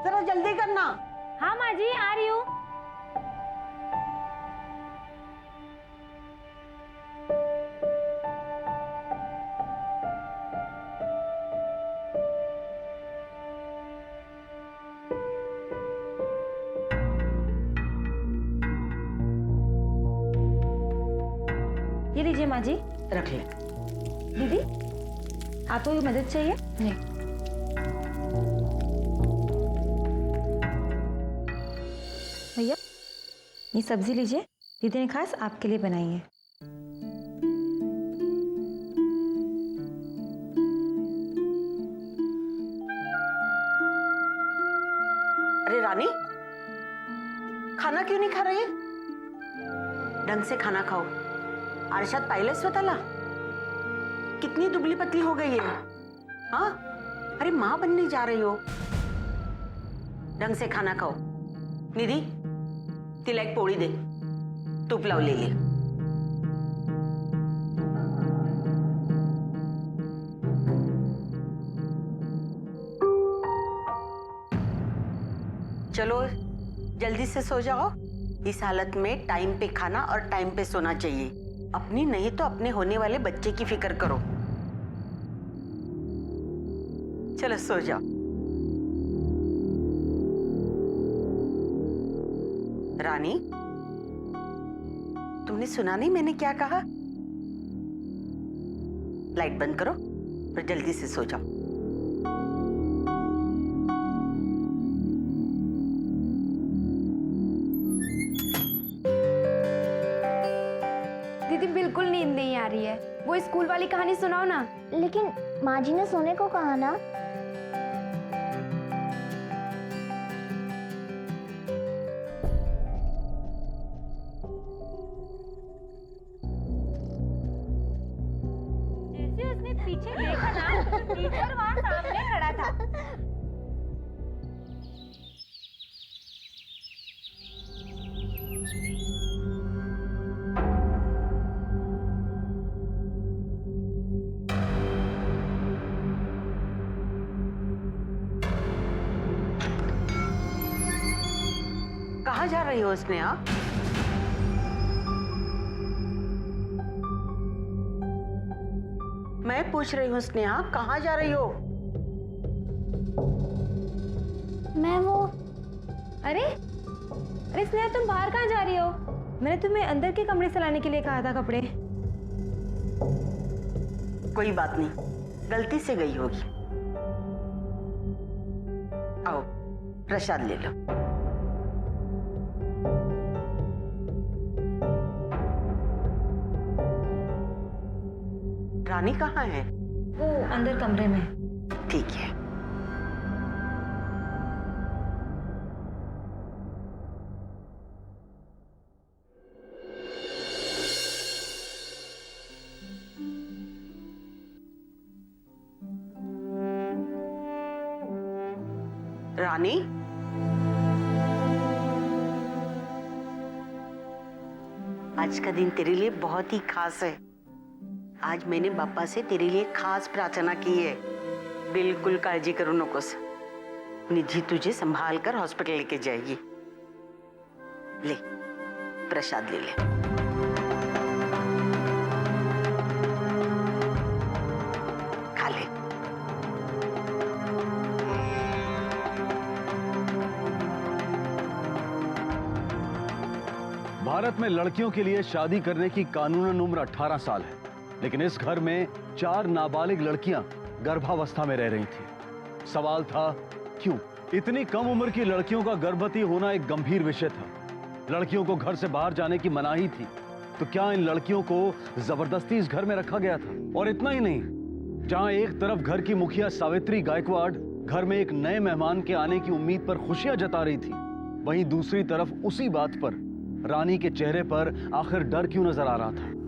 जरा जल्दी करना। हाँ माँ जी, आ रही हूँ। ये लीजिए माँ जी। रख ले। दीदी, आपको कोई मदद चाहिए? नहीं। भैया, ये सब्जी लीजिए, दीदी ने खास आपके लिए बनाई है। अरे रानी, खाना क्यों नहीं खा रही है? ढंग से खाना खाओ। आरशात पाहिलं स्वतःला? कितनी दुबली पतली हो गई है। हाँ, अरे माँ बनने जा रही हो। ढंग से खाना खाओ। निधि, तिला एक पोळी दे, तूप लावलेली। चलो जल्दी से सो जाओ। इस हालत में टाइम पे खाना और टाइम पे सोना चाहिए। अपनी नहीं तो अपने होने वाले बच्चे की फिक्र करो। चलो सो जाओ। रानी, तुमने सुना नहीं मैंने क्या कहा? लाइट बंद करो और जल्दी से सो जाओ। दीदी बिल्कुल नींद नहीं आ रही है। वो स्कूल वाली कहानी सुनाओ ना। लेकिन माँ जी ने सोने को कहा ना। जैसे उसने पीछे देखा ना, टीचर वहाँ सामने खड़ा था। कहाँ जा रही हो स्नेहा? मैं पूछ रही हूँ स्नेहा, कहाँ जा रही हो? मैं वो अरे अरे स्नेहा, तुम बाहर कहाँ जा रही हो? मैंने तुम्हें अंदर के कमरे से लाने के लिए कहा था कपड़े। कोई बात नहीं, गलती से गई होगी। आओ प्रसाद ले लो। रानी कहाँ है? वो अंदर कमरे में। ठीक है। रानी, आज का दिन तेरे लिए बहुत ही खास है। आज मैंने बाप्पा से तेरे लिए खास प्रार्थना की है। बिल्कुल काळजी करू नकोस। निधि तुझे संभाल कर हॉस्पिटल लेके जाएगी। ले प्रसाद ले ले। खा ले। भारत में लड़कियों के लिए शादी करने की कानूनन उम्र 18 साल है, लेकिन इस घर में 4 नाबालिग लड़कियां गर्भावस्था में रह रही थी। सवाल था क्यों? इतनी कम उम्र की लड़कियों का गर्भवती होना एक गंभीर विषय था। लड़कियों को घर से बाहर जाने की मनाही थी, तो क्या इन लड़कियों को जबरदस्ती इस घर में रखा गया था? और इतना ही नहीं, जहां एक तरफ घर की मुखिया सावित्री गायकवाड़ घर में एक नए मेहमान के आने की उम्मीद पर खुशियां जता रही थी, वहीं दूसरी तरफ उसी बात पर रानी के चेहरे पर आखिर डर क्यों नजर आ रहा था?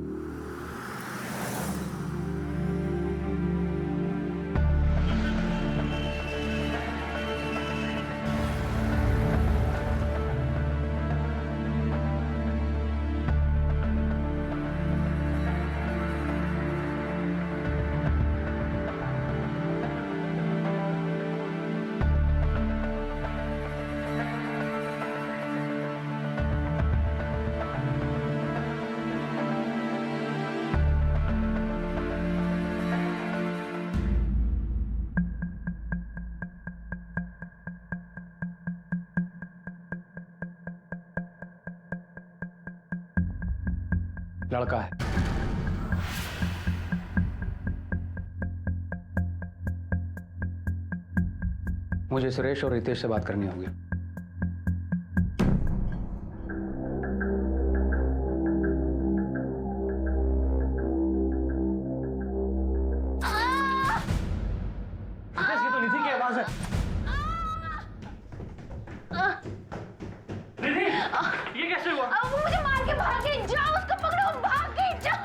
लड़का है। मुझे सुरेश और रितेश से बात करनी होगी। रितेश, ये तो निधि की आवाज है। निधि, ये कैसे हुआ? वो मुझे मार के भाग गई। जाओ उसको पकड़ो, भाग गई। जाओ।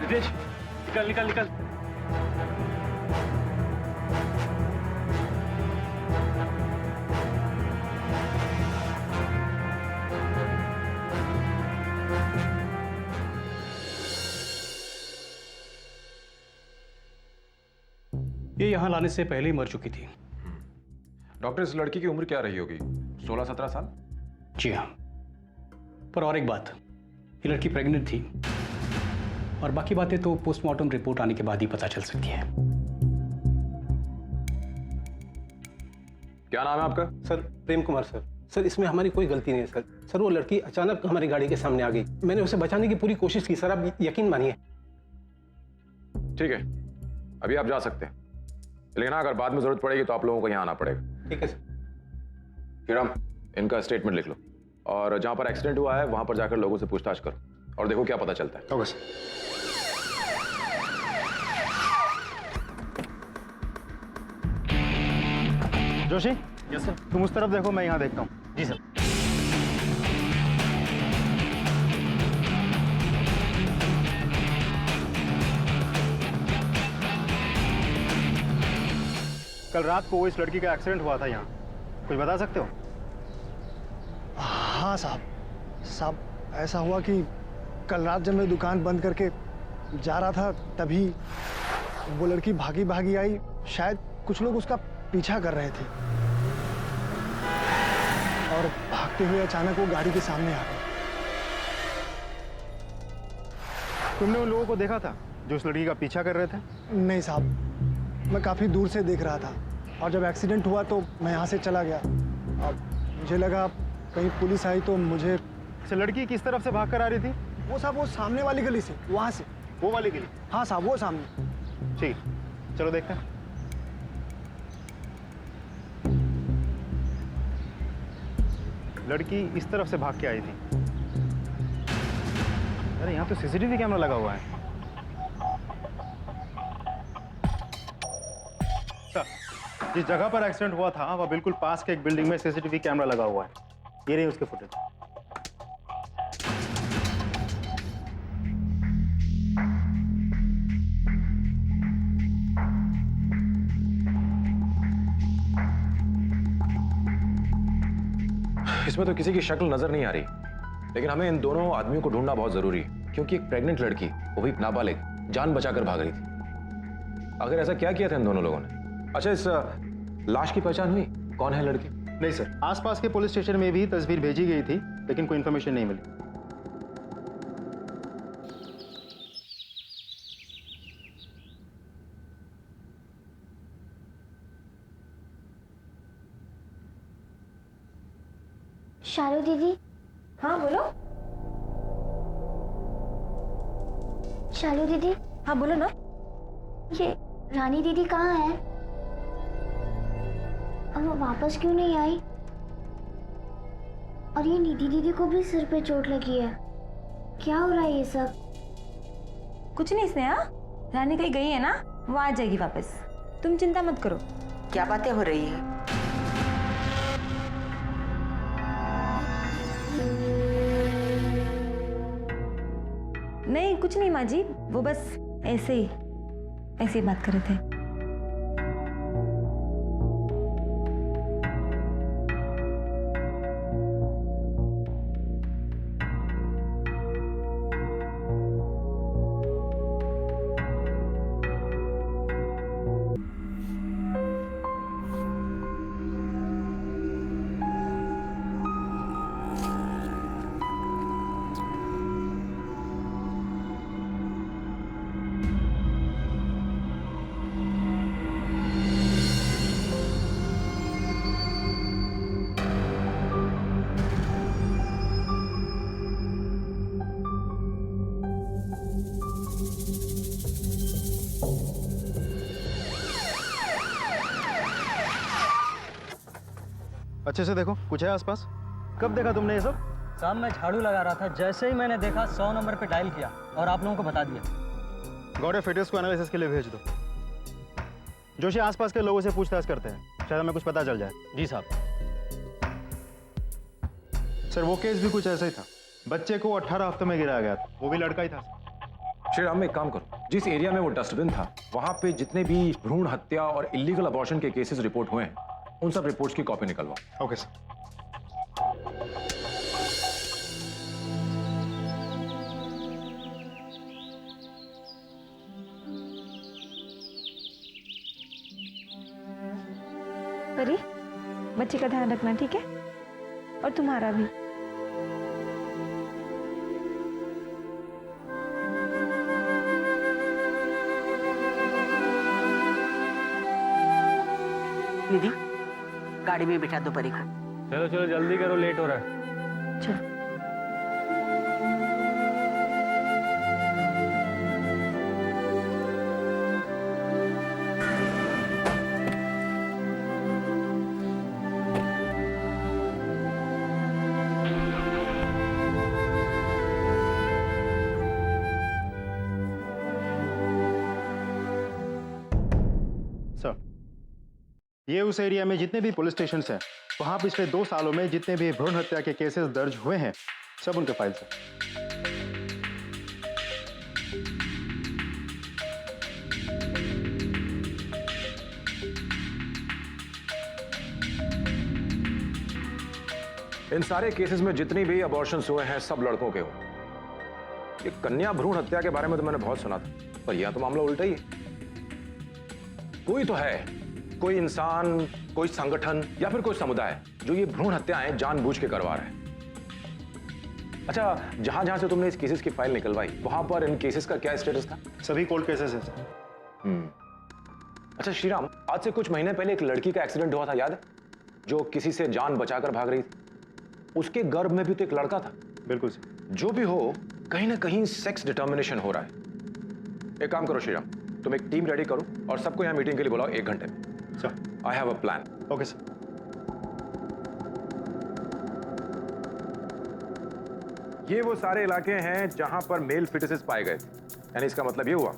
रितेश, निकल निकल निकल। ये यहाँ लाने से पहले ही मर चुकी थी। डॉक्टर, इस लड़की की उम्र क्या रही होगी? 16-17 साल? जी हाँ, पर और एक बात, ये लड़की प्रेग्नेंट थी और बाकी बातें तो पोस्टमार्टम रिपोर्ट आने के बाद ही पता चल सकती है। क्या नाम है आपका? Sir Prem Kumar sir. Sir इसमें हमारी कोई गलती नहीं है सर। सर वो लड़की अचानक हमारी गाड़ी के सामने आ गई। मैंने उसे बचाने की पूरी कोशिश की सर, आप यकीन मानिए। ठीक है, अभी आप जा सकते हैं, लेकिन अगर बाद में जरूरत पड़ेगी तो आप लोगों को यहाँ आना पड़ेगा। ठीक है सर। हिराम, इनका स्टेटमेंट लिख लो और जहां पर एक्सीडेंट हुआ है वहां पर जाकर लोगों से पूछताछ करो और देखो क्या पता चलता है। Okay sir. Joshi, yes sir. तुम उस तरफ देखो, मैं यहाँ देखता हूँ। जी सर। कल रात को इस लड़की का एक्सीडेंट हुआ था यहाँ, कुछ बता सकते हो? हाँ साहब ऐसा हुआ कि कल रात जब मैं दुकान बंद करके जा रहा था तभी वो लड़की भागी भागी आई। शायद कुछ लोग उसका पीछा कर रहे थे और भागते हुए अचानक वो गाड़ी के सामने आ गई। तुमने उन लोगों को देखा था जो उस लड़की का पीछा कर रहे थे? नहीं साहब, मैं काफ़ी दूर से देख रहा था और जब एक्सीडेंट हुआ तो मैं यहाँ से चला गया। अब मुझे लगा कहीं पुलिस आई तो मुझे। अच्छा, लड़की किस तरफ से भाग कर आ रही थी? वो साहब वो सामने वाली गली से, वहाँ से। वो वाली गली? हाँ साहब, वो सामने। ठीक, चलो देखते हैं। लड़की इस तरफ से भाग के आई थी। अरे यहाँ तो सीसीटीवी कैमरा लगा हुआ है। जिस जगह पर एक्सीडेंट हुआ था वह बिल्कुल पास के एक बिल्डिंग में सीसीटीवी कैमरा लगा हुआ है। ये रही उसके फुटेज। इसमें तो किसी की शक्ल नजर नहीं आ रही, लेकिन हमें इन दोनों आदमियों को ढूंढना बहुत जरूरी है, क्योंकि एक प्रेग्नेंट लड़की, वो भी नाबालिग, जान बचाकर भाग रही थी। आखिर ऐसा क्या किया था इन दोनों लोगों ने? अच्छा, इस लाश की पहचान हुई? कौन है लड़की? नहीं सर, आसपास के पुलिस स्टेशन में भी तस्वीर भेजी गई थी, लेकिन कोई इंफॉर्मेशन नहीं मिली। शालू दीदी। हाँ बोलो। शालू दीदी। हाँ बोलो ना। ये रानी दीदी कहाँ है? अब वो वापस क्यों नहीं आई? और ये निधि दीदी को भी सिर पे चोट लगी है। क्या हो रहा है ये सब? कुछ नहीं स्नेहा, रानी कहीं गई है ना, वो आ जाएगी वापस, तुम चिंता मत करो। क्या बातें हो रही है? नहीं कुछ नहीं माँ जी, वो बस ऐसे ही बात कर रहे थे। अच्छे से देखो, कुछ है आसपास? कब देखा तुमने ये सब? शाम में झाड़ू लगा रहा था, जैसे ही मैंने देखा 100 नंबर पे डायल किया और आप लोगों को बता दिया। गौड़े फिटर्स को एनालिसिस के लिए भेज दो। जोशी आसपास के लोगों से पूछताछ करते हैं, शायद हमें कुछ पता चल जाए। जी साहब। सर वो केस भी कुछ ऐसा ही था, बच्चे को 18 हफ्ते में गिराया गया था, वो भी लड़का ही था। श्रीराम एक काम करो, जिस एरिया में वो डस्टबिन था वहां पे जितने भी भ्रूण हत्या और इलीगल अबॉर्शन के केसेस रिपोर्ट हुए हैं उन सब रिपोर्ट्स की कॉपी निकलवाओ। Okay sir. परी, बच्चे का ध्यान रखना, ठीक है? और तुम्हारा भी। निधि, गाड़ी में बिठा दो परी को। चलो चलो जल्दी करो, लेट हो रहा है। चलो। सर, ये उस एरिया में जितने भी पुलिस स्टेशन हैं, वहां पिछले 2 सालों में जितने भी भ्रूण हत्या के केसेस दर्ज हुए हैं, सब उनके फाइल्स हैं। इन सारे केसेस में जितनी भी अबॉर्शंस हुए हैं सब लड़कों के हुए। ये कन्या भ्रूण हत्या के बारे में तो मैंने बहुत सुना था, पर यह तो मामला उल्टा ही है। कोई तो है, कोई इंसान, कोई संगठन या फिर कोई समुदाय जो ये भ्रूण हत्याएं जानबूझ के करवा रहा है। अच्छा, जहां जहां से तुमने इस केसेस की फाइल निकलवाई वहां पर इन केसेस का क्या स्टेटस था? सभी कोर्ट केसेस हैं सर। अच्छा श्रीराम, आज से कुछ महीने पहले एक लड़की का एक्सीडेंट हुआ था, याद है? जो किसी से जान बचाकर भाग रही थी। उसके गर्भ में भी तो एक लड़का था। बिल्कुल सर। जो भी हो, कहीं ना कहीं सेक्स डिटर्मिनेशन हो रहा है। एक काम करो श्रीराम, तुम एक टीम रेडी करो और सबको यहाँ मीटिंग के लिए बुलाओ 1 घंटे में। Sir, I have a plan. Okay sir. ये वो सारे इलाके हैं जहां पर मेल फिटसेस पाए गए थे। यानी इसका मतलब ये हुआ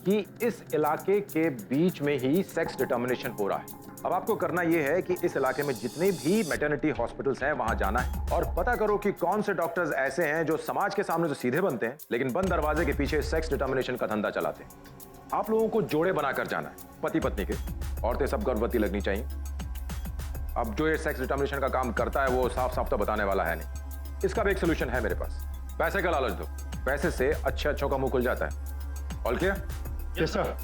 कि इस इलाके के बीच में ही सेक्स डिटर्मिनेशन हो रहा है। अब आपको करना यह है कि इस इलाके में जितने भी मैटरनिटी हॉस्पिटल्स हैं वहां जाना है और पता करो कि कौन से डॉक्टर्स ऐसे हैं जो समाज के सामने तो सीधे बनते हैं लेकिन बंद दरवाजे के पीछे सेक्स डिटर्मिनेशन का धंधा चलाते हैं। आप लोगों को जोड़े बनाकर जाना है, पति पत्नी के। औरतें सब गर्भवती लगनी चाहिए। अब जो ये सेक्स डिटर्मिनेशन का काम करता है वो साफ साफ तो बताने वाला है नहीं। इसका भी एक सोल्यूशन है मेरे पास। पैसे का लालच दो, पैसे से अच्छों का मुंह खुल जाता है। All clear? Yes sir.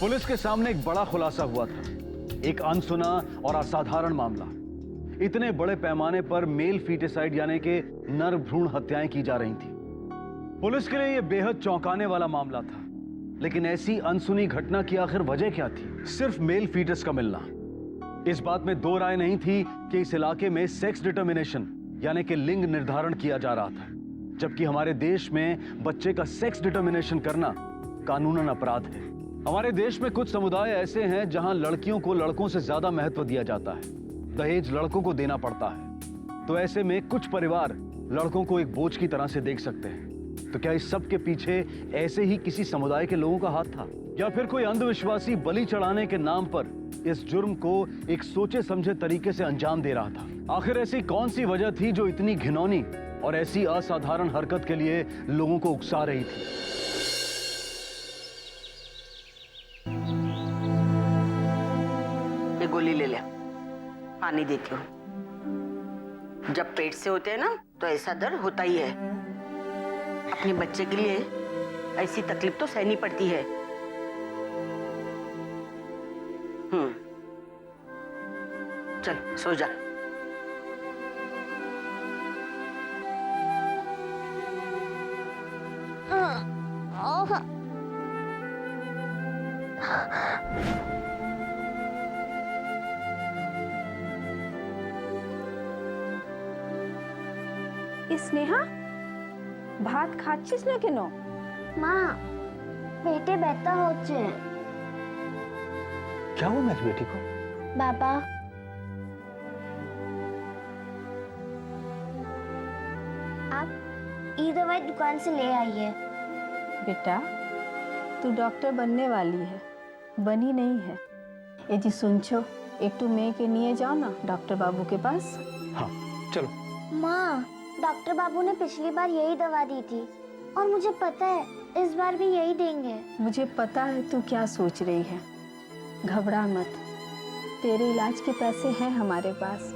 Police के सामने एक बड़ा खुलासा हुआ था, एक अनसुना और असाधारण मामला। इतने बड़े पैमाने पर मेल फीटिसाइड यानी कि नर भ्रूण हत्याएं की जा रही थी। पुलिस के लिए यह बेहद चौंकाने वाला मामला था। लेकिन ऐसी अनसुनी घटना की आखिर वजह क्या थी? सिर्फ मेल फीटस का मिलना। इस बात में दो राय नहीं थी कि इस इलाके में सेक्स डिटर्मिनेशन यानी कि लिंग निर्धारण किया जा रहा था, जबकि हमारे देश में बच्चे का सेक्स डिटर्मिनेशन करना कानूनन अपराध है। हमारे देश में कुछ समुदाय ऐसे हैं जहां लड़कियों को लड़कों से ज्यादा महत्व दिया जाता है। दहेज लड़कों को देना पड़ता है। तो ऐसे में कुछ परिवार लड़कों को एक बोझ की तरह से देख सकते हैं। तो क्या इस सब के पीछे ऐसे ही किसी समुदाय के लोगों का हाथ था, या फिर कोई अंधविश्वासी बलि चढ़ाने के नाम पर इस जुर्म को एक सोचे समझे तरीके से अंजाम दे रहा था? आखिर ऐसी कौन सी वजह थी जो इतनी घिनौनी और ऐसी असाधारण हरकत के लिए लोगों को उकसा रही थी? ये गोली ले ले, पानी देती हूँ। जब पेट से होते हैं ना तो ऐसा दर्द होता ही है। अपने बच्चे के लिए ऐसी तकलीफ तो सहनी पड़ती है। चल सो जा। स्नेहा भात खाচ্ছিস না কেন? মা পেটে ব্যথা হচ্ছে। क्या हुआ मेरी बेटी को? बाबा आप ये दवाई दुकान से ले आइए। बेटा तू डॉक्टर बनने वाली है, बनी नहीं है। ये जी सुनछो একটু মেয়েকে নিয়ে যাও না डॉक्टर बाबू के पास। हाँ चलो। माँ डॉक्टर बाबू ने पिछली बार यही दवा दी थी और मुझे पता है इस बार भी यही देंगे। मुझे पता है तू क्या सोच रही है, घबरा मत, तेरे इलाज के पैसे हैं हमारे पास।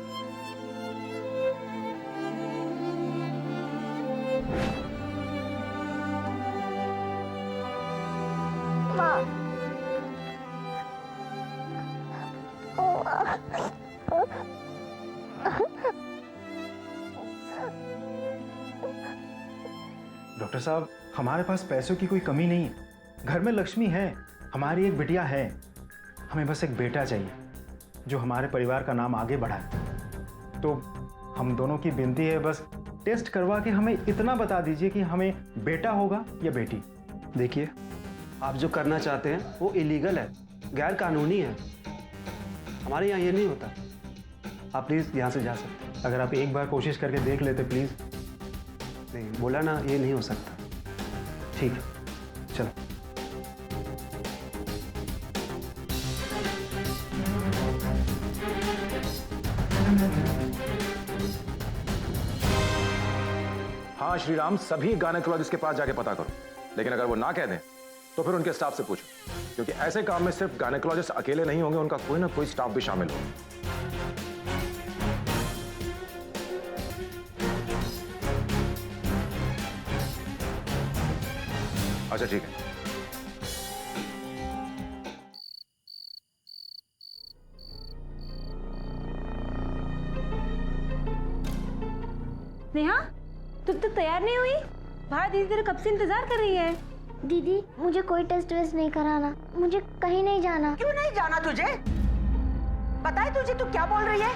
डॉक्टर साहब हमारे पास पैसों की कोई कमी नहीं है, घर में लक्ष्मी है, हमारी एक बिटिया है, हमें बस एक बेटा चाहिए जो हमारे परिवार का नाम आगे बढ़ाए। तो हम दोनों की विनती है बस टेस्ट करवा के हमें इतना बता दीजिए कि हमें बेटा होगा या बेटी। देखिए आप जो करना चाहते हैं वो इलीगल है, गैर कानूनी है, हमारे यहाँ ये नहीं होता। आप प्लीज़ यहाँ से जा सकते हैं। अगर आप एक बार कोशिश करके देख लेते प्लीज़। नहीं बोला ना, ये नहीं हो सकता। ठीक है चलो। हाँ श्री राम, सभी गायनेकोलॉजिस्ट के पास जाके पता करो, लेकिन अगर वो ना कह दें तो फिर उनके स्टाफ से पूछो, क्योंकि ऐसे काम में सिर्फ गायनेकोलॉजिस्ट अकेले नहीं होंगे, उनका कोई ना कोई स्टाफ भी शामिल होगा। अच्छा ठीक है। नेहा तुम तो तैयार नहीं हुई? बाहर दीदी तेरे कब से इंतजार कर रही है। दीदी मुझे कोई टेस्ट वेस्ट नहीं कराना, मुझे कहीं नहीं जाना। क्यों नहीं जाना तुझे? पता है तुझे तू क्या बोल रही है?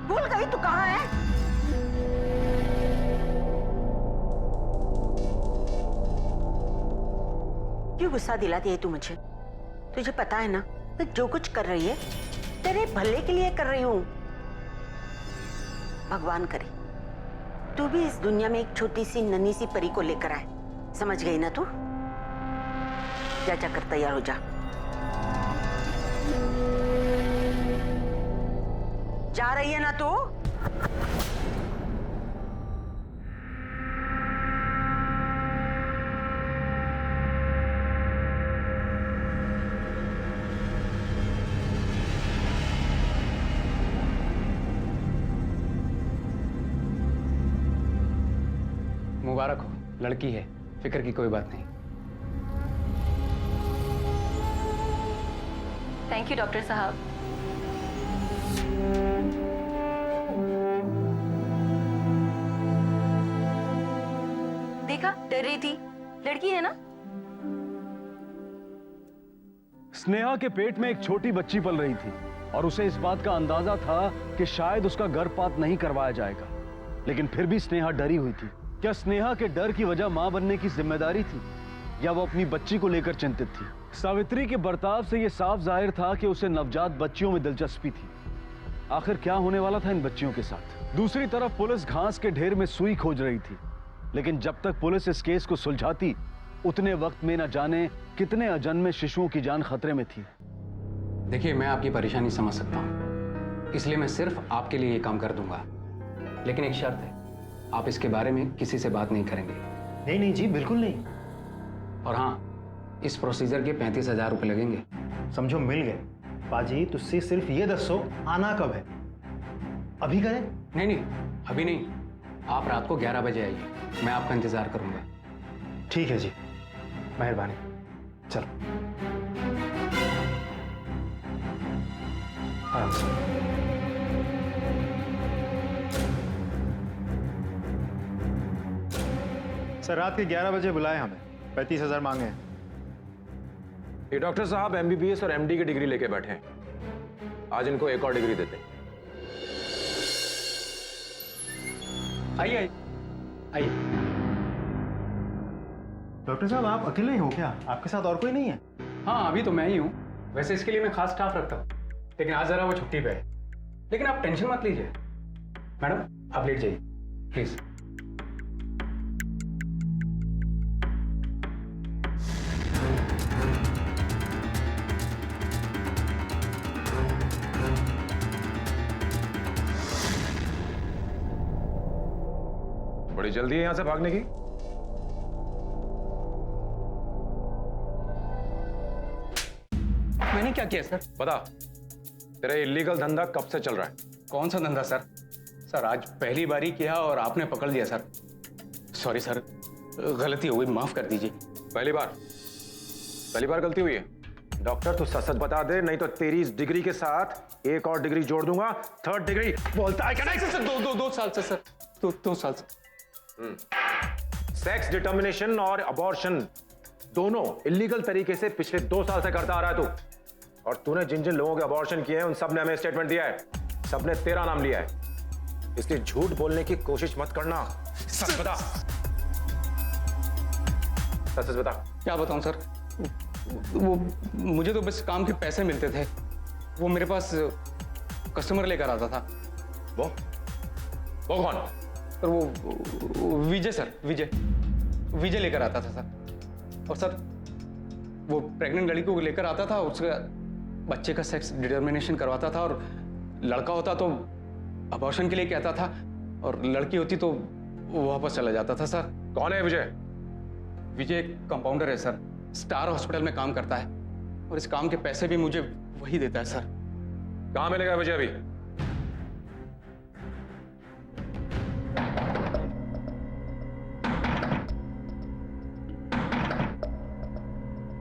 भूल गई तू कहाँ है? क्यों गुस्सा दिलाती है तू मुझे? तुझे पता है ना मैं जो कुछ कर रही है तेरे भले के लिए कर रही हूँ। भगवान करे तू भी इस दुनिया में एक छोटी सी नन्ही सी परी को लेकर आए। समझ गई ना तू? जा जाकर तैयार हो जा। जा रही है ना तू? मुबारक हो, लड़की है, फिक्र की कोई बात नहीं। थैंक यू डॉक्टर साहब। देखा डर रही थी, लड़की है ना। स्नेहा के पेट में एक छोटी बच्ची पल रही थी और उसे इस बात का अंदाजा था कि शायद उसका गर्भपात नहीं करवाया जाएगा, लेकिन फिर भी स्नेहा डरी हुई थी। क्या स्नेहा के डर की वजह मां बनने की जिम्मेदारी थी या वो अपनी बच्ची को लेकर चिंतित थी? सावित्री के बर्ताव से यह साफ जाहिर था कि उसे नवजात बच्चियों में दिलचस्पी थी। आखिर क्या होने वाला था इन बच्चियों के साथ। दूसरी तरफ पुलिस घास के ढेर में सुई खोज रही थी, लेकिन जब तक पुलिस इस केस को सुलझाती उतने वक्त में न जाने कितने अजन्मे शिशुओं की जान खतरे में थी। देखिए, मैं आपकी परेशानी समझ सकता हूँ, इसलिए मैं सिर्फ आपके लिए ये काम कर दूंगा, लेकिन एक शर्त है, आप इसके बारे में किसी से बात नहीं करेंगे। नहीं नहीं जी, बिल्कुल नहीं। और हाँ, इस प्रोसीजर के 35,000 रुपये लगेंगे। समझो मिल गए। पाजी तुझसे सिर्फ ये दसो आना कब है? अभी करें? नहीं नहीं, अभी नहीं, आप रात को 11 बजे आइए, मैं आपका इंतजार करूंगा। ठीक है जी, मेहरबानी। चलो आराम से। सर रात के 11 बजे बुलाए हमें, 35,000 मांगे हैं। ये डॉक्टर साहब MBBS और MD की डिग्री लेके बैठे हैं, आज इनको एक और डिग्री देते हैं। आइए आइए आइए। डॉक्टर साहब आप अकेले ही हो क्या? आपके साथ और कोई नहीं है? हाँ, अभी तो मैं ही हूँ, वैसे इसके लिए मैं खास स्टाफ रखता हूँ, लेकिन आज जरा वो छुट्टी पे है। लेकिन आप टेंशन मत लीजिए। मैडम आप लेट जाइए प्लीज। बड़ी जल्दी है यहां से भागने की। मैंने क्या किया सर? बता, तेरा इलीगल धंधा कब से चल रहा है? कौन सा धंधा सर? सर आज पहली बारी किया और आपने पकड़ लिया सर। सॉरी सर, गलती हो गई, माफ कर दीजिए। पहली बार गलती हुई है? डॉक्टर तू सच सच बता दे, नहीं तो तेरी इस डिग्री के साथ एक और डिग्री जोड़ दूंगा, 3rd डिग्री। बोलता है क्या नहीं? सर दो साल से सर, दो साल से। सेक्स डिटर्मिनेशन और अबॉर्शन दोनों इलीगल तरीके से पिछले 2 साल से करता आ रहा है तू। और तूने जिन जिन लोगों के अबॉर्शन किए हैं उन सब ने हमें स्टेटमेंट दिया है, सबने तेरा नाम लिया है, इसलिए झूठ बोलने की कोशिश मत करना। सच बता, सच बता। क्या बताऊं सर, वो मुझे तो बस काम के पैसे मिलते थे, वो मेरे पास कस्टमर लेकर आता था। वो कौन? सर वो विजय सर, विजय लेकर आता था सर। और सर वो प्रेग्नेंट लड़की को लेकर आता था, उसका बच्चे का सेक्स डिटर्मिनेशन करवाता था, और लड़का होता तो अबॉर्शन के लिए कहता था, और लड़की होती तो वो वापस चला जाता था सर। कौन है विजय? विजय कंपाउंडर है सर, स्टार हॉस्पिटल में काम करता है, और इस काम के पैसे भी मुझे वही देता है सर। कहां मिलेगा विजय अभी?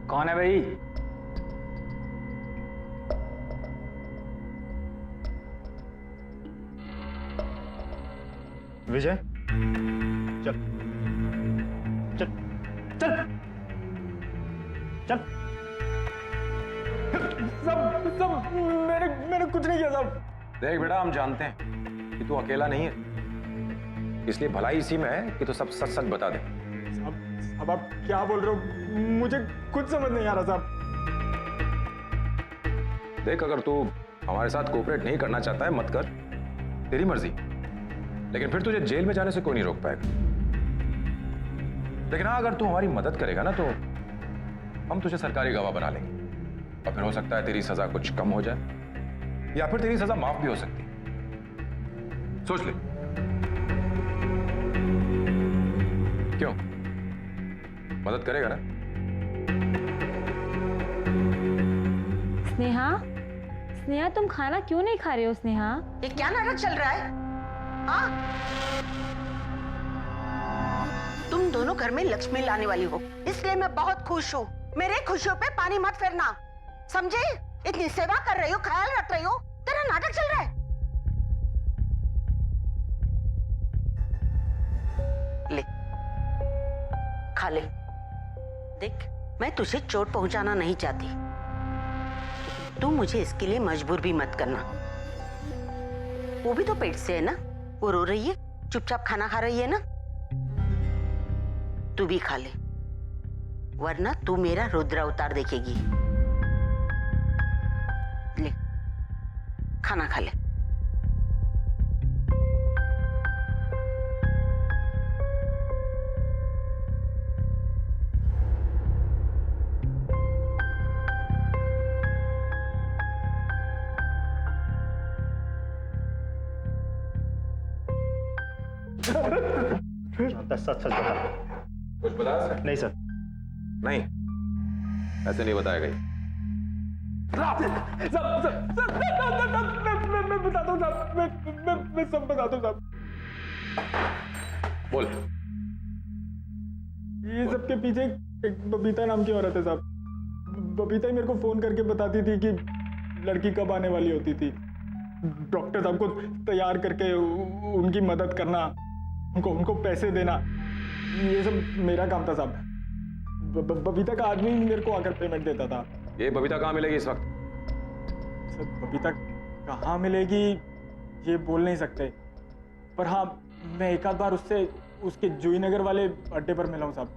कौन है भाई? विजय चल चल चल चल। सब मैंने कुछ नहीं किया साहब। देख बेटा, हम जानते हैं कि तू अकेला नहीं है, इसलिए भलाई इसी में है कि तू सब सच सच बता दे। अब आप क्या बोल रहे हो, मुझे कुछ समझ नहीं आ रहा साहब। देख, अगर तू हमारे साथ कोऑपरेट नहीं करना चाहता है मत कर, तेरी मर्जी, लेकिन फिर तुझे जेल में जाने से कोई नहीं रोक पाएगा। लेकिन हाँ, अगर तू हमारी मदद करेगा ना तो हम तुझे सरकारी गवाह बना लेंगे, और फिर हो सकता है तेरी सजा कुछ कम हो जाए, या फिर तेरी सजा माफ भी हो सकती है। सोच ले। क्यों, मदद करेगा ना? स्नेहा तुम खाना क्यों नहीं खा रहे हो? स्नेहा, ये क्या नाटक चल रहा है? हाँ? तुम दोनों घर में लक्ष्मी लाने वाली हो, इसलिए मैं बहुत खुश हूँ। मेरे खुशियों पे पानी मत फेरना, समझे? इतनी सेवा कर रही हो, ख्याल रख रही हो, तेरा नाटक चल रहा है। ले, खा ले। देख, मैं तुझे चोट पहुंचाना नहीं चाहती, तू मुझे इसके लिए मजबूर भी मत करना। वो भी तो पेट से है ना, वो रो रही है, चुपचाप खाना खा रही है ना। तू भी खा ले, वरना तू मेरा रुद्र अवतार देखेगी। ले, खाना खा ले। होता है, सच सच बता। कुछ बताया सर? नहीं सर। नहीं, ऐसे नहीं बताया गई। मैं बताता हूँ साहब, मैं सब बताता हूँ साहब। बोल। ये सबके पीछे एक बबीता नाम की औरत है साहब। बबीता ही मेरे को फोन करके बताती थी कि लड़की कब आने वाली होती थी। डॉक्टर साहब को तैयार करके उनकी मदद करना, उनको पैसे देना, ये सब मेरा काम था साहब। बबीता का आदमी मेरे को आकर पेमेंट देता था। ये बबीता कहाँ मिलेगी इस वक्त? सर बबीता कहाँ मिलेगी ये बोल नहीं सकते, पर हाँ मैं एक आध बार उससे उसके जूही नगर वाले अड्डे पर मिला हूँ साहब।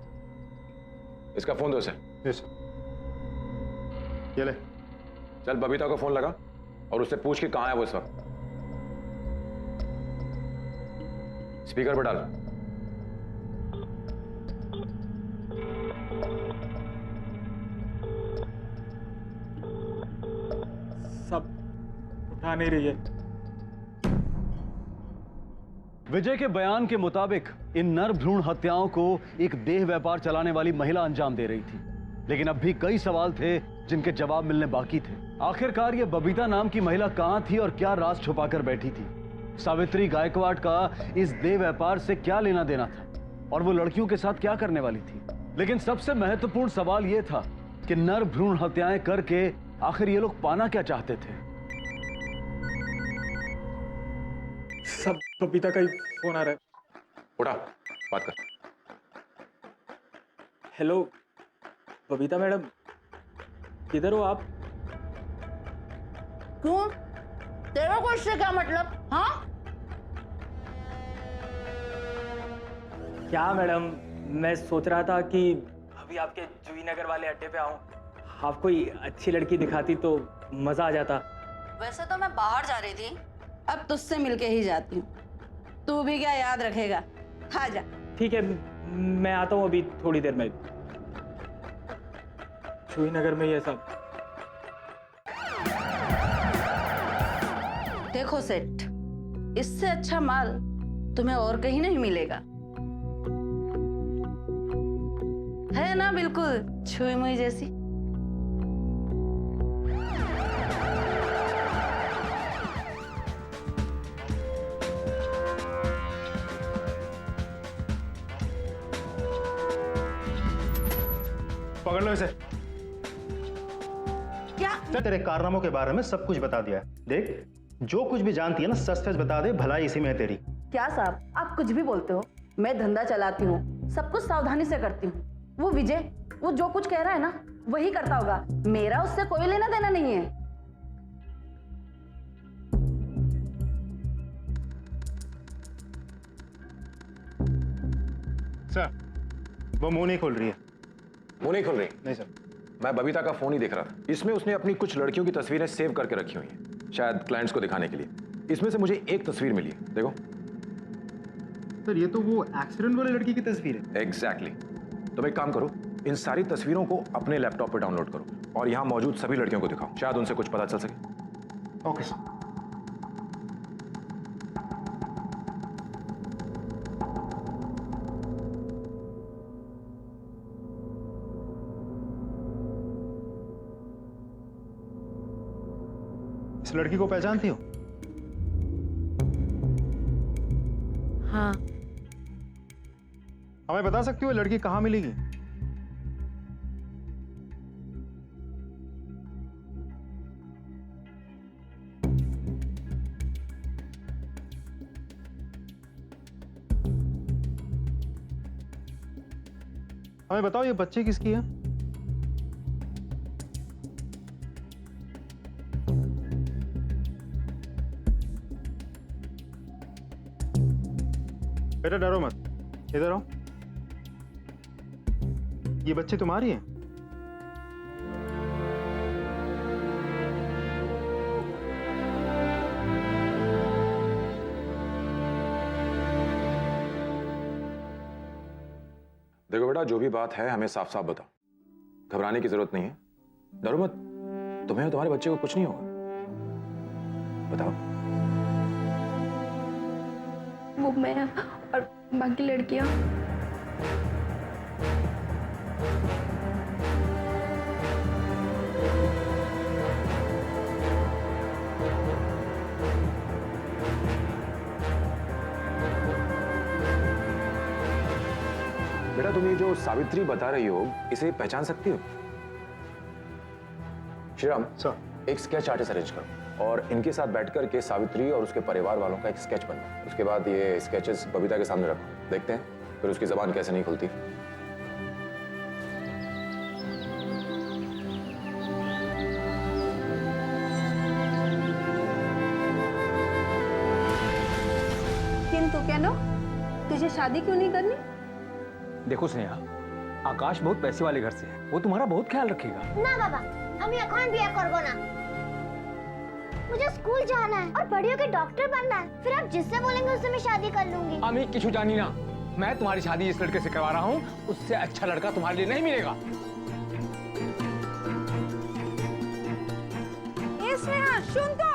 इसका फोन दो उसे। यस ये ले। चल बबीता को फोन लगा और उससे पूछ के कहाँ है वो इस वक्त। स्पीकर पर डाल। सब उठा नहीं रही है। विजय के बयान के मुताबिक इन नर भ्रूण हत्याओं को एक देह व्यापार चलाने वाली महिला अंजाम दे रही थी, लेकिन अब भी कई सवाल थे जिनके जवाब मिलने बाकी थे। आखिरकार ये बबीता नाम की महिला कहां थी और क्या राज छुपाकर बैठी थी? सावित्री गायकवाड़ का इस देह व्यापार से क्या लेना देना था और वो लड़कियों के साथ क्या करने वाली थी? लेकिन सबसे महत्वपूर्ण सवाल यह था कि नर भ्रूण हत्याएं करके आखिर ये लोग पाना क्या चाहते थे? सब बबीता का ही फोन आ रहा है। उठा, बात कर। हेलो बबीता मैडम, किधर हो आप? क्यों? तेरे को इससे क्या मतलब? हाँ क्या मैडम, मैं सोच रहा था कि अभी आपके जूही नगर वाले अड्डे पे आऊं, आप कोई अच्छी लड़की दिखाती तो मजा आ जाता। वैसे तो मैं बाहर जा रही थी, अब तुझसे मिलके ही जाती हूँ। तू भी क्या याद रखेगा? आ जा। ठीक है, मैं आता हूँ अभी थोड़ी देर में। जूही नगर में ये सब। देखो सेठ, इससे अच्छा माल तुम्हें और कहीं नहीं मिलेगा। है ना बिल्कुल छुई मुई जैसी। पकड़ लो इसे। क्या? तेरे कारनामों के बारे में सब कुछ बता दिया है। देख, जो कुछ भी जानती है ना सच सच बता दे, भलाई इसी में है तेरी। क्या साहब, आप कुछ भी बोलते हो? मैं धंधा चलाती हूँ, सब कुछ सावधानी से करती हूँ। वो विजय, वो जो कुछ कह रहा है ना वही करता होगा, मेरा उससे कोई लेना देना नहीं है। सर, वो मुंह नहीं खोल रही है। मुंह नहीं खोल रही? नहीं सर। मैं बबीता का फोन ही देख रहा था। इसमें उसने अपनी कुछ लड़कियों की तस्वीरें सेव करके रखी हुई हैं, शायद क्लाइंट्स को दिखाने के लिए। इसमें से मुझे एक तस्वीर मिली है, देखो। सर ये तो वो एक्सीडेंट वाली लड़की की तस्वीर है। एग्जैक्टली। तुम एक काम करो, इन सारी तस्वीरों को अपने लैपटॉप पर डाउनलोड करो और यहाँ मौजूद सभी लड़कियों को दिखाओ, शायद उनसे कुछ पता चल सके। Okay sir. इस लड़की को पहचानती हो? हाँ। हमें बता सकती हो लड़की कहाँ मिलेगी? हमें बताओ ये बच्ची किसकी है? बेटा डरो मत, इधर आओ। ये बच्चे तुम्हारी हैं? देखो बेटा, जो भी बात है हमें साफ साफ बताओ, घबराने की जरूरत नहीं है। डरो मत, तुम्हें और तुम्हारे बच्चे को कुछ नहीं होगा। बताओ। वो मैं और बाकी लड़कियां बेटा तुम ये जो सावित्री बता रही हो इसे पहचान सकती हो? श्रीराम सर एक स्केच आर्टिस्ट अरेंज करो और इनके साथ बैठकर के सावित्री और उसके परिवार वालों का एक स्केच बनवाओ। उसके बाद ये स्केचेस बबीता के सामने रखो, देखते हैं फिर उसकी जबान कैसे नहीं खुलती। किंतु क्या नो, तुझे शादी क्यों नहीं करनी? देखो स्नेहा, आकाश बहुत पैसे वाले घर से है, वो तुम्हारा बहुत ख्याल रखेगा। ना बाबा, हम এখন বিয়ে করব না। मुझे स्कूल जाना है और बड़ी होकर डॉक्टर बनना है। फिर आप जिससे बोलेंगे उससे मैं शादी कर लूंगी। अमी किछु जानी ना, मैं तुम्हारी शादी इस लड़के से करवा रहा हूँ, उससे अच्छा लड़का तुम्हारे लिए नहीं मिलेगा। स्नेहा सुन तो।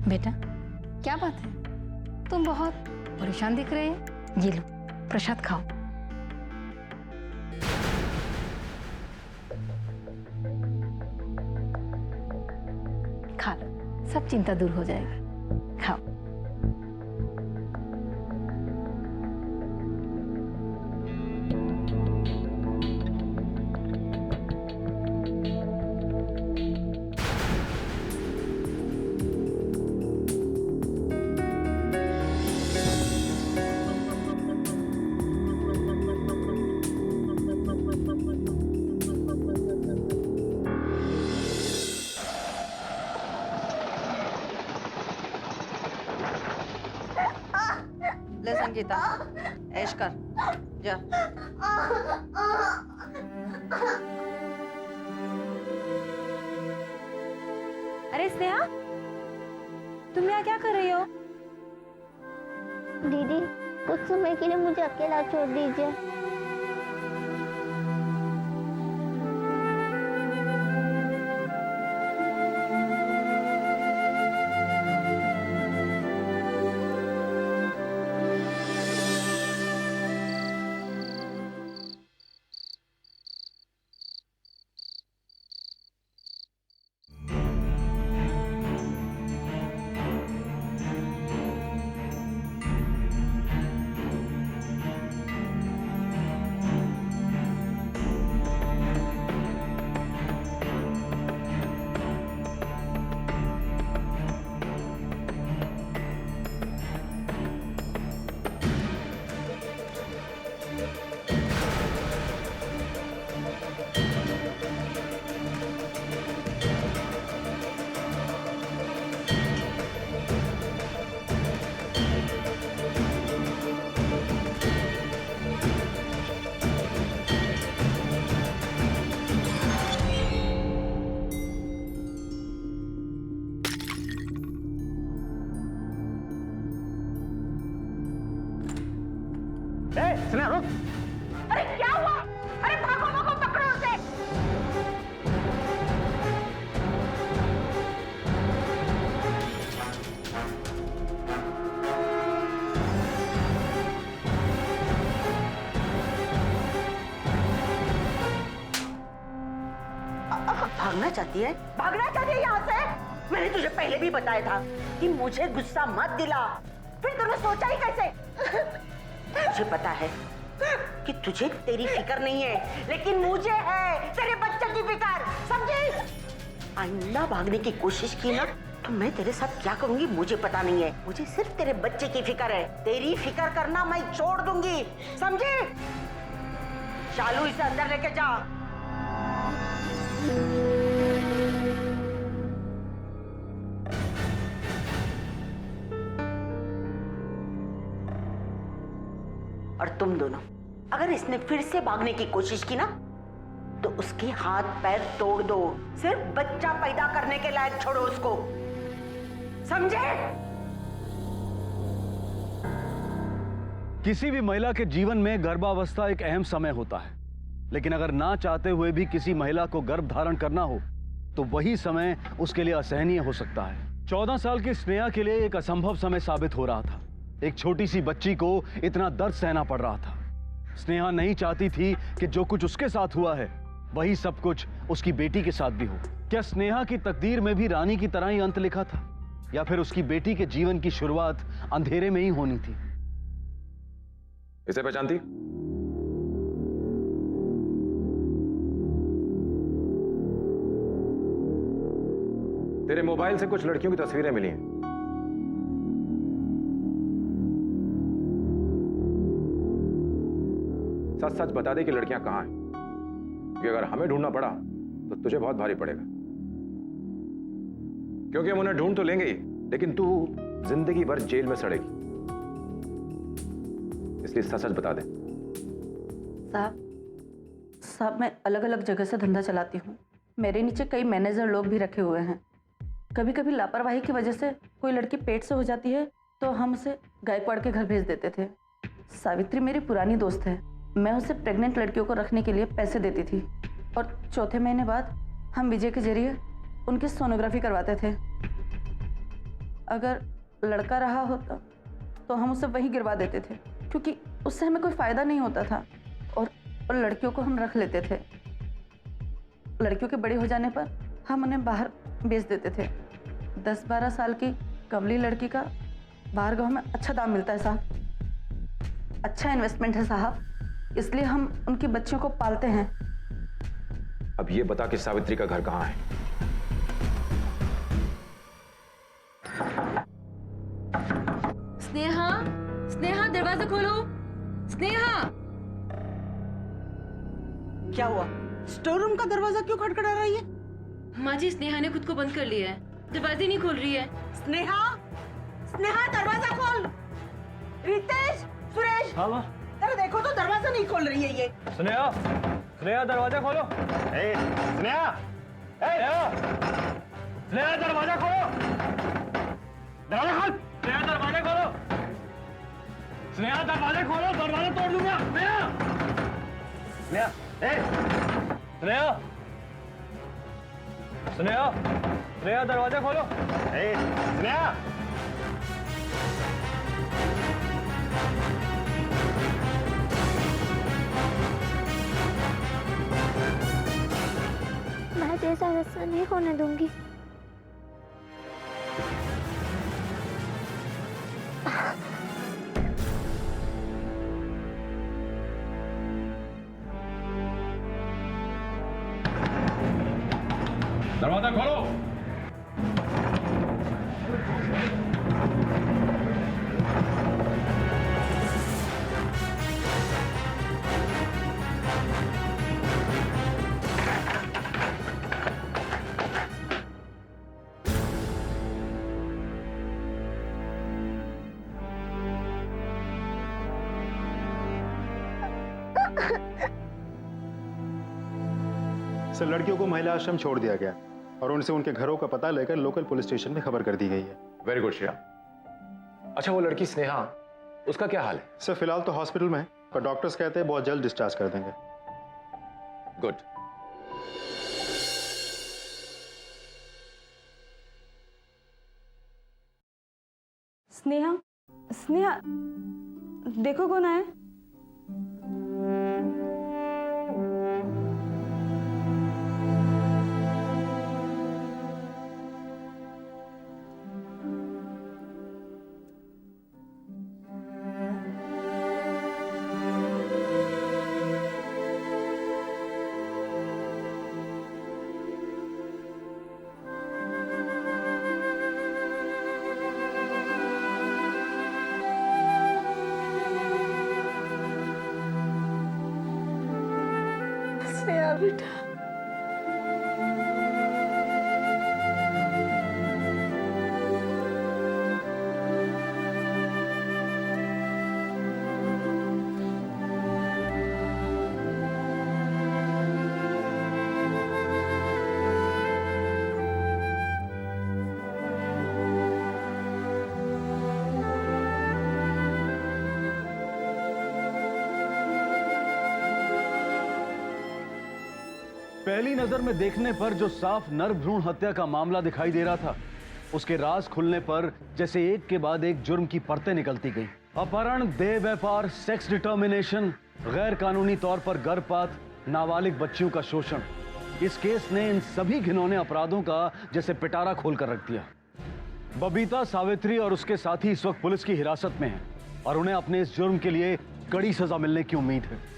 बेटा क्या बात है, तुम बहुत परेशान दिख रहे हैं। ये लो प्रसाद खाओ। खा लो, सब चिंता दूर हो जाएगा। खाओ। ले संगीता, ऐश कर जा। अरे स्नेहा, तुम यहाँ क्या कर रही हो? दीदी कुछ समय के लिए मुझे अकेला छोड़ दीजिए। स्नेहा रुक। अरे क्या हुआ? अरे भागो भागो, पकड़ो उसे। भागना चाहती है? भागना चाहती है यहाँ से? मैंने तुझे पहले भी बताया था कि मुझे गुस्सा मत दिला। फिर तूने सोचा ही कैसे? मुझे पता है कि तुझे तेरी फिक्र नहीं है, लेकिन मुझे है तेरे बच्चे की फिक्र, समझी? आइंदा भागने की कोशिश की ना तो मैं तेरे साथ क्या करूंगी मुझे पता नहीं है। मुझे सिर्फ तेरे बच्चे की फिक्र है। तेरी फिक्र करना मैं छोड़ दूंगी, समझी? शालू इसे अंदर लेके जा। और तुम दोनों, अगर इसने फिर से भागने की कोशिश की ना तो उसके हाथ पैर तोड़ दो। सिर्फ बच्चा पैदा करने के लायक छोड़ो उसको, समझे? किसी भी महिला के जीवन में गर्भावस्था एक अहम समय होता है, लेकिन अगर ना चाहते हुए भी किसी महिला को गर्भ धारण करना हो तो वही समय उसके लिए असहनीय हो सकता है। 14 साल की स्नेहा के लिए एक असंभव समय साबित हो रहा था। एक छोटी सी बच्ची को इतना दर्द सहना पड़ रहा था। स्नेहा नहीं चाहती थी कि जो कुछ उसके साथ हुआ है वही सब कुछ उसकी बेटी के साथ भी हो। क्या स्नेहा की तकदीर में भी रानी की तरह ही अंत लिखा था, या फिर उसकी बेटी के जीवन की शुरुआत अंधेरे में ही होनी थी? इसे पहचानती? तेरे मोबाइल से कुछ लड़कियों की तस्वीरें मिली हैं। सच सच बता दे कि लड़कियां कहां हैं, क्योंकि अगर हमें ढूंढना पड़ा तो तुझे बहुत भारी पड़ेगा। क्योंकि हम उन्हें ढूंढ तो लेंगे ही, लेकिन तू जिंदगी भर जेल में सड़ेगी। इसलिए सच सच बता दे। साहब मैं अलग अलग जगह से धंधा चलाती हूँ। मेरे नीचे कई मैनेजर लोग भी रखे हुए हैं। कभी कभी लापरवाही की वजह से कोई लड़की पेट से हो जाती है तो हम उसे गायकवाड़ के घर भेज देते थे। सावित्री मेरी पुरानी दोस्त है। मैं उसे प्रेग्नेंट लड़कियों को रखने के लिए पैसे देती थी और चौथे महीने बाद हम विजय के जरिए उनकी सोनोग्राफी करवाते थे। अगर लड़का रहा होता तो हम उसे वहीं गिरवा देते थे, क्योंकि उससे हमें कोई फ़ायदा नहीं होता था, और लड़कियों को हम रख लेते थे। लड़कियों के बड़े हो जाने पर हम उन्हें बाहर बेच देते थे। 10-12 साल की कमली लड़की का बाहर गाँव में अच्छा दाम मिलता है साहब। अच्छा इन्वेस्टमेंट है साहब, इसलिए हम उनकी बच्चियों को पालते हैं। अब ये बता कि सावित्री का घर कहां है? स्नेहा, स्नेहा दरवाजा खोलो। स्नेहा, क्या हुआ? स्टोर रूम का दरवाजा क्यों खटखटा रही है? माँ जी स्नेहा ने खुद को बंद कर लिया है, दरवाजे नहीं खोल रही है। स्नेहा, स्नेहा दरवाजा खोल। रितेश, सुरेश, हाँ माँ। अरे देखो तो दरवाजा नहीं खोल रही है ये। स्नेहा, स्नेहा दरवाजा खोलो। स्नेहा, स्नेहा दरवाजा खोलो। दरवाजा खोल। स्नेहा दरवाजा खोलो। स्नेहा दरवाजा खोलो, दरवाजा तोड़ दूंगा। स्नेहा, स्नेहा, स्नेहा, स्नेहा, स्नेहा दरवाजा खोलो। स्नेहा, मैं जैसा ऐसा नहीं होने दूंगी। दरवाजा खोलो। सर, लड़कियों को महिला आश्रम छोड़ दिया गया और उनसे उनके घरों का पता लेकर लोकल पुलिस स्टेशन में खबर कर दी गई है। Very good Shreya. अच्छा, वो लड़की स्नेहा, उसका क्या हाल है? सर, फिलहाल तो हॉस्पिटल में है, पर डॉक्टर्स कहते हैं बहुत जल्द डिस्चार्ज कर देंगे। गुड। स्नेहा, स्नेहा, देखो कौन आया। स्नेहा बेटा, पहली नजर में देखने पर जो साफ नर भ्रूण हत्या का मामला दिखाई दे रहा था, उसके राज खुलने पर जैसे एक के बाद एक जुर्म की परतें निकलती गई। अपहरण, देह व्यापार, सेक्स डिटर्मिनेशन, गैर कानूनी तौर पर गर्भपात, नाबालिग बच्चियों का शोषण। इस केस ने इन सभी घिनौने अपराधों का जैसे पिटारा खोल कर रख दिया। बबीता, सावित्री और उसके साथी इस वक्त पुलिस की हिरासत में हैं और उन्हें अपने इस जुर्म के लिए कड़ी सजा मिलने की उम्मीद है।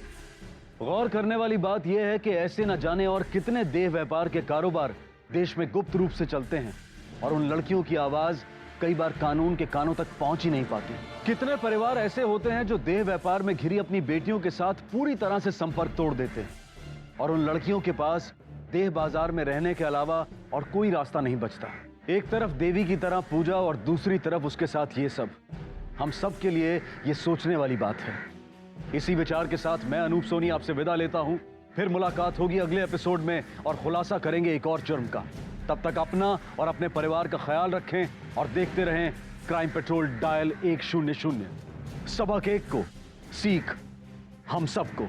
गौर करने वाली बात यह है कि ऐसे न जाने और कितने देह व्यापार के कारोबार देश में गुप्त रूप से चलते हैं और उन लड़कियों की आवाज कई बार कानून के कानों तक पहुंच ही नहीं पाती। कितने परिवार ऐसे होते हैं जो देह व्यापार में घिरी अपनी बेटियों के साथ पूरी तरह से संपर्क तोड़ देते हैं और उन लड़कियों के पास देह बाजार में रहने के अलावा और कोई रास्ता नहीं बचता। एक तरफ देवी की तरह पूजा और दूसरी तरफ उसके साथ ये सब। हम सब के लिए ये सोचने वाली बात है। इसी विचार के साथ मैं अनूप सोनी आपसे विदा लेता हूं। फिर मुलाकात होगी अगले एपिसोड में और खुलासा करेंगे एक और जुर्म का। तब तक अपना और अपने परिवार का ख्याल रखें और देखते रहें क्राइम पेट्रोल डायल 100। सबक एक को, सीख हम सबको।